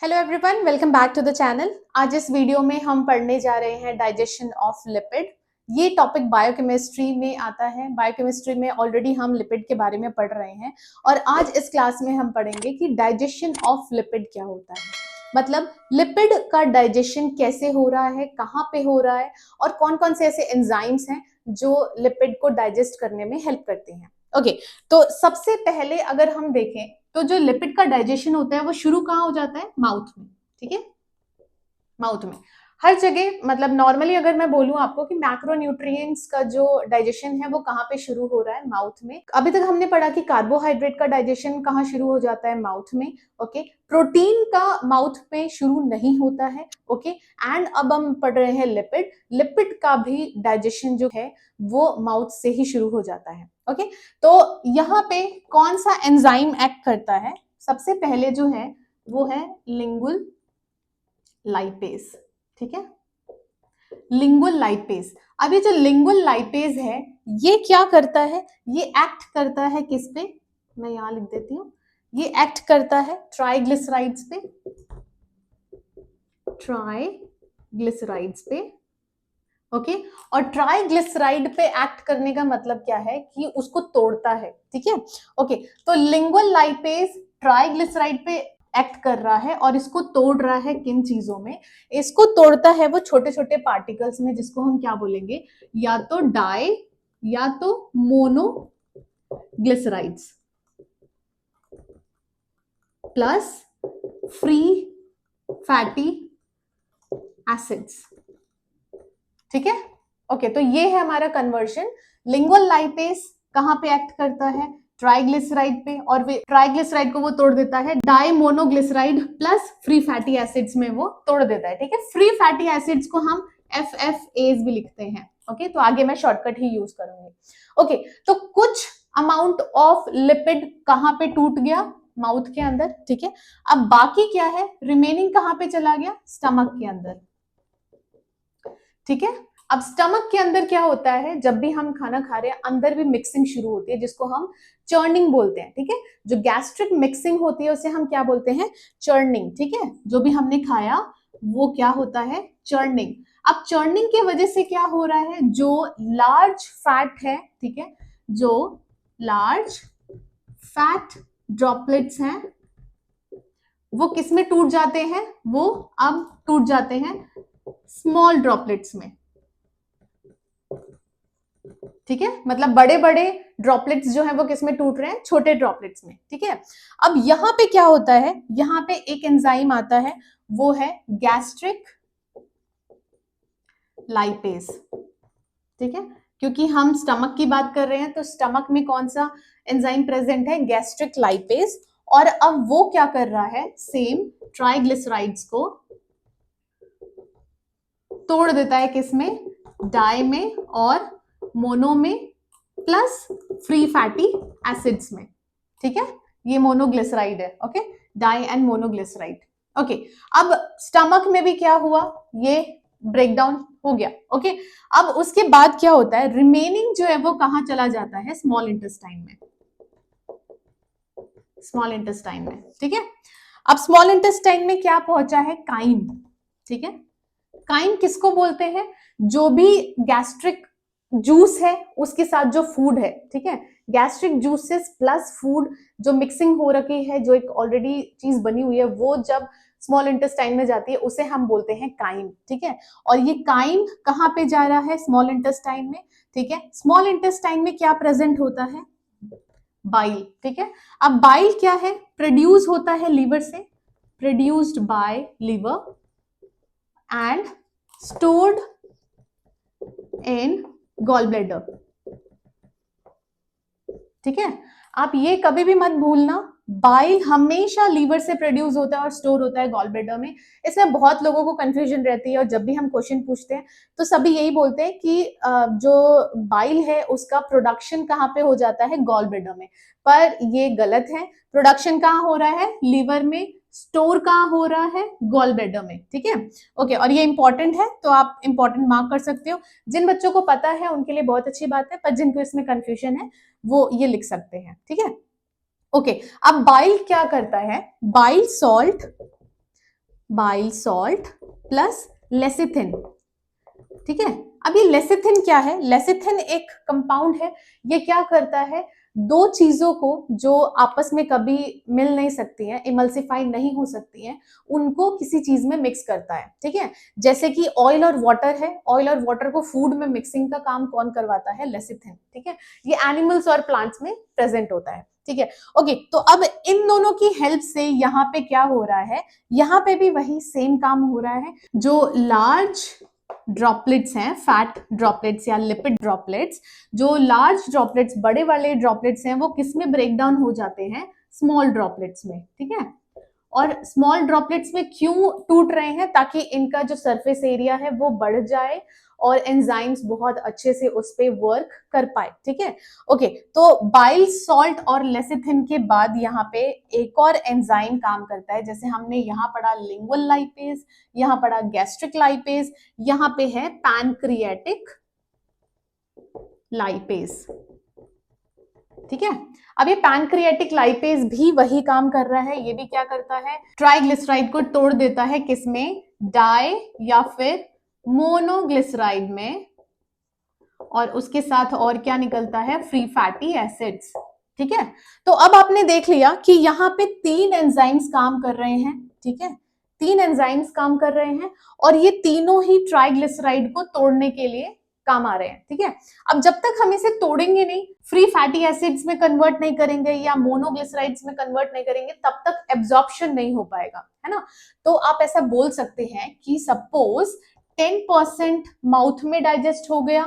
Hello everyone, welcome back to the channel. आज इस video में हम पढ़ने जा रहे हैं डाइजेशन ऑफ लिपिड। ये टॉपिक बायोकेमिस्ट्री में आता है। बायोकेमिस्ट्री में ऑलरेडी हम लिपिड के बारे में पढ़ रहे हैं और आज इस क्लास में हम पढ़ेंगे कि डाइजेशन ऑफ लिपिड क्या होता है, मतलब लिपिड का डाइजेशन कैसे हो रहा है, कहाँ पे हो रहा है और कौन कौन से ऐसे एंजाइम्स हैं जो लिपिड को डाइजेस्ट करने में हेल्प करते हैं। ओके, तो सबसे पहले अगर हम देखें तो जो लिपिड का डाइजेशन होता है वो शुरू कहाँ हो जाता है? माउथ में। ठीक है, माउथ में हर जगह। मतलब नॉर्मली अगर मैं बोलूं आपको कि मैक्रोन्यूट्रिएंट्स का जो डाइजेशन है वो कहाँ पे शुरू हो रहा है? माउथ में। अभी तक हमने पढ़ा कि कार्बोहाइड्रेट का डाइजेशन कहाँ शुरू हो जाता है? माउथ में। ओके, प्रोटीन का माउथ में शुरू नहीं होता है। ओके, एंड अब हम पढ़ रहे हैं लिपिड। लिपिड का भी डाइजेशन जो है वो माउथ से ही शुरू हो जाता है। ओके, तो यहाँ पे कौन सा एंजाइम एक्ट करता है? सबसे पहले जो है वो है लिंगुल लाइपेज। ठीक है, लिंगुल लाइपेज। अभी जो लिंगुल लाइपेज है ये क्या करता है? ये एक्ट करता है किस पे? मैं यहां लिख देती हूँ। ये एक्ट करता है ट्राइग्लिसराइड्स पे। ट्राइग्लिसराइड्स पे। ओके, और ट्राइग्लिसराइड पे एक्ट करने का मतलब क्या है कि उसको तोड़ता है। ठीक है, ओके, तो लिंगुल लाइपेज ट्राइग्लिसराइड पे एक्ट कर रहा है और इसको तोड़ रहा है किन चीजों में? इसको तोड़ता है वो छोटे छोटे पार्टिकल्स में, जिसको हम क्या बोलेंगे? या तो डाई या तो mono glycerides plus free fatty acids. ठीक है, ओके, तो ये है हमारा कन्वर्जन। लिंगुअल लाइपेज कहां पे एक्ट करता है? ट्राइग्लिसराइड पे, और ट्राइग्लिसराइड को वो तोड़ देता है di monoglyceride plus free fatty acids में वो तोड़ देता है। ठीक है, फ्री फैटी एसिड्स को हम FFAs भी लिखते हैं। ओके, तो आगे मैं शॉर्टकट ही यूज करूंगी। ओके, तो कुछ अमाउंट ऑफ लिपिड कहां पे टूट गया? माउथ के अंदर। ठीक है, अब बाकी क्या है? रिमेनिंग कहां पे चला गया? स्टमक के अंदर। ठीक है, अब स्टमक के अंदर क्या होता है? जब भी हम खाना खा रहे हैं अंदर भी मिक्सिंग शुरू होती है, जिसको हम चर्निंग बोलते हैं। ठीक है, जो गैस्ट्रिक मिक्सिंग होती है उसे हम क्या बोलते हैं? चर्निंग। ठीक है, जो भी हमने खाया वो क्या होता है? चर्निंग। अब चर्निंग की वजह से क्या हो रहा है? जो लार्ज फैट है, ठीक है, जो लार्ज फैट ड्रॉपलेट्स हैं वो किस में टूट जाते हैं? वो अब टूट जाते हैं स्मॉल ड्रॉपलेट्स में। ठीक है, मतलब बड़े बड़े ड्रॉपलेट्स जो है वो किस में टूट रहे हैं? छोटे ड्रॉपलेट्स में। ठीक है, अब यहां पे क्या होता है? यहां पे एक एंजाइम आता है, वो है गैस्ट्रिक लाइपेज। ठीक है, क्योंकि हम स्टमक की बात कर रहे हैं तो स्टमक में कौन सा एंजाइम प्रेजेंट है? Gastric lipase. और अब वो क्या कर रहा है? सेम ट्राइग्लिसराइड्स को तोड़ देता है किस में? डाई में और मोनो में प्लस फ्री फैटी एसिड्स में। ठीक है, ये मोनोग्लिसराइड है। Okay, di and monoglyceride. Okay, अब स्टमक में भी क्या हुआ? ये ब्रेकडाउन हो गया। ओके, अब उसके बाद क्या होता है? रिमेनिंग जो है वो कहां चला जाता है? स्मॉल इंटेस्टाइन में। स्मॉल इंटेस्टाइन में। ठीक है, अब स्मॉल इंटेस्टाइन में क्या पहुंचा है? काइम। ठीक है, काइम किसको बोलते हैं? जो भी गैस्ट्रिक जूस है उसके साथ जो फूड है। ठीक है, गैस्ट्रिक जूसेस प्लस फूड जो मिक्सिंग हो रखी है, जो एक ऑलरेडी चीज बनी हुई है, वो जब स्मॉल इंटेस्टाइन में जाती है उसे हम बोलते हैं काइम। ठीक है, और ये काइम कहाँ पे जा रहा है? स्मॉल इंटेस्टाइन में। ठीक है, स्मॉल इंटेस्टाइन में क्या प्रेजेंट होता है? बाइल। ठीक है, अब बाइल क्या है? प्रोड्यूस होता है लीवर से, produced by liver and stored in gallbladder। ठीक है, आप ये कभी भी मत भूलना, बाइल हमेशा लीवर से प्रोड्यूस होता है और स्टोर होता है गॉल ब्लैडर में। इसमें बहुत लोगों को कंफ्यूजन रहती है और जब भी हम क्वेश्चन पूछते हैं तो सभी यही बोलते हैं कि जो बाइल है उसका प्रोडक्शन कहाँ पे हो जाता है? गॉल ब्लैडर में। पर ये गलत है। प्रोडक्शन कहाँ हो रहा है? लीवर में। स्टोर कहाँ हो रहा है? गॉल ब्लैडर में। ठीक है, ओके, और ये इंपॉर्टेंट है तो आप इंपॉर्टेंट मार्क कर सकते हो। जिन बच्चों को पता है उनके लिए बहुत अच्छी बात है, पर जिनको इसमें कंफ्यूजन है वो ये लिख सकते हैं। ठीक है, ओके, अब बाइल क्या करता है? Bile salt bile salt plus lecithin. ठीक है, अब ये लेसिथिन क्या है? लेसिथिन एक कंपाउंड है, ये क्या करता है, दो चीजों को जो आपस में कभी मिल नहीं सकती हैं, इमल्सिफाई नहीं हो सकती हैं, उनको किसी चीज में मिक्स करता है। ठीक है, जैसे कि ऑयल और वाटर है, ऑयल और वाटर को फूड में मिक्सिंग का काम कौन करवाता है? लेसिथिन। ठीक है, ये एनिमल्स और प्लांट्स में प्रेजेंट होता है। ठीक है, ओके, तो अब इन दोनों की हेल्प से यहाँ पे क्या हो रहा है, यहाँ पे भी वही सेम काम हो रहा है। जो लार्ज ड्रॉपलेट्स हैं, फैट ड्रॉपलेट्स या लिपिड ड्रॉपलेट्स, जो लार्ज ड्रॉपलेट्स, बड़े वाले ड्रॉपलेट्स हैं, वो किस में ब्रेक डाउन हो जाते हैं? स्मॉल ड्रॉपलेट्स में। ठीक है, और स्मॉल ड्रॉपलेट्स में क्यों टूट रहे हैं? ताकि इनका जो सरफेस एरिया है वो बढ़ जाए और एंजाइम्स बहुत अच्छे से उस पे वर्क कर पाए। ठीक है, ओके, तो बाइल सॉल्ट और लेसिथिन के बाद यहाँ पे एक और एंजाइम काम करता है, जैसे हमने यहाँ पढ़ा लिंगुअल लाइपेज, यहाँ पढ़ा गैस्ट्रिक लाइपेज, यहाँ पे है पैनक्रियाटिक लाइपेज। ठीक है, अब ये पैनक्रियाटिक लाइपेज भी वही काम कर रहा है, ये भी क्या करता है? ट्राइग्लिसराइड को तोड़ देता है, किसमें? डाई या फिर मोनोग्लिसराइड में, और उसके साथ और क्या निकलता है? Free fatty acids. ठीक है, तो अब आपने देख लिया कि यहाँ पे तीन एंजाइम्स काम कर रहे हैं। ठीक है, तीन एंजाइम्स काम कर रहे हैं और ये तीनों ही ट्राइग्लिसराइड को तोड़ने के लिए काम आ रहे हैं। ठीक है, अब जब तक हम इसे तोड़ेंगे नहीं, फ्री फैटी एसिड्स में कन्वर्ट नहीं करेंगे या मोनोग्लिसराइड्स में कन्वर्ट नहीं करेंगे, तब तक एब्जॉर्प्शन नहीं हो पाएगा, है ना? तो आप ऐसा बोल सकते हैं कि सपोज 10% माउथ में डाइजेस्ट हो गया,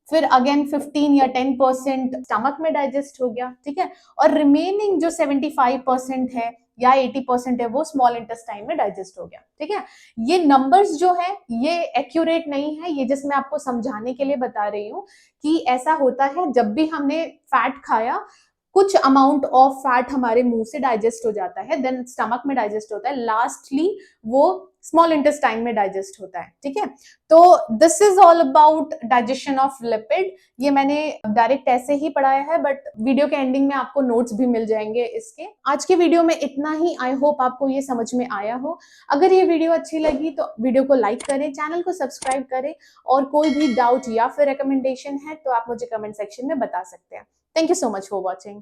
फिर अगेन 15 या 10% स्टमक में डाइजेस्ट हो गया। ठीक है, और रिमेनिंग जो 75% है या 80% है वो स्मॉल इंटेस्टाइन में डाइजेस्ट हो गया। ठीक है, ये नंबर्स जो है ये एक्यूरेट नहीं है, ये जस्ट मैं आपको समझाने के लिए बता रही हूँ कि ऐसा होता है जब भी हमने फैट खाया, कुछ अमाउंट ऑफ फैट हमारे मुंह से डाइजेस्ट हो जाता है, देन स्टमक में डाइजेस्ट होता है, लास्टली वो स्मॉल इंटेस्टाइन में डाइजेस्ट होता है। ठीक है, तो this is all about digestion of lipid. ये मैंने डायरेक्ट ऐसे ही पढ़ाया है, बट वीडियो के एंडिंग में आपको नोट्स भी मिल जाएंगे इसके। आज के वीडियो में इतना ही, आई होप आपको ये समझ में आया हो। अगर ये वीडियो अच्छी लगी तो वीडियो को लाइक करें, चैनल को सब्सक्राइब करें, और कोई भी डाउट या फिर रिकमेंडेशन है तो आप मुझे कमेंट सेक्शन में बता सकते हैं। Thank you so much for watching.